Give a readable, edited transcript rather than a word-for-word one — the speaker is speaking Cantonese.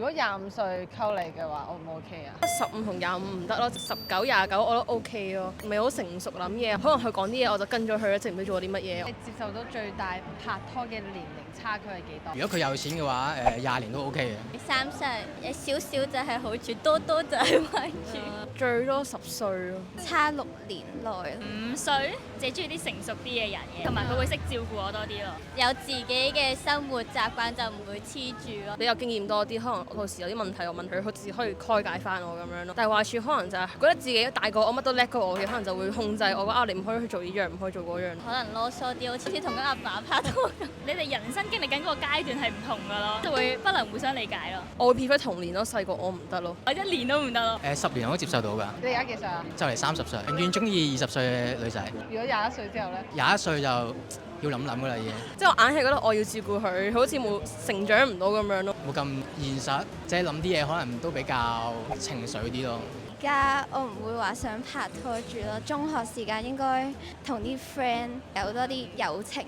如果25歲溝你嘅話，O 唔 OK 啊15同25唔得咯，19、29我都 OK 咯，唔係好成熟諗嘢，可能佢講啲嘢我就跟咗佢，知唔知做咗啲乜嘢。你接受到最大拍拖嘅年齡差距係幾多？如果佢有錢嘅話，20年都 OK 嘅。30有少少就係好處，多多就係壞處。最多10歲咯，差6年內， 5歲，自己中意啲成熟啲嘅人嘅，同埋佢會識照顧我多啲咯。有自己嘅生活習慣就唔會黐住咯。比較經驗多啲，可能到時有啲問題我問佢，佢自己可以開解翻我咁樣咯。但係壞處可能就係覺得自己大過我，乜都叻過我嘅，可能就會控制我話你唔可以去做呢樣，唔可以做嗰樣。可能囉嗦啲，好似同緊阿爸拍拖咁。你哋人生經歷緊嗰個階段係唔同噶咯，就會不能互相理解咯。我會 prefer 童年咯，細個我唔得咯。我1年都唔得咯。10年我都接受到㗎，你而家幾歲啊？就嚟30歲，永遠中意20歲嘅女仔。如果21歲之後咧21歲就要諗諗㗎啦，已經。即係我硬係覺得我要照顧佢，好似冇成長唔到咁樣咯。冇咁現實，即係諗啲嘢可能都比較情緒啲咯。而家我唔會話想拍拖住咯，中學時間應該同啲 friend 有多啲友情。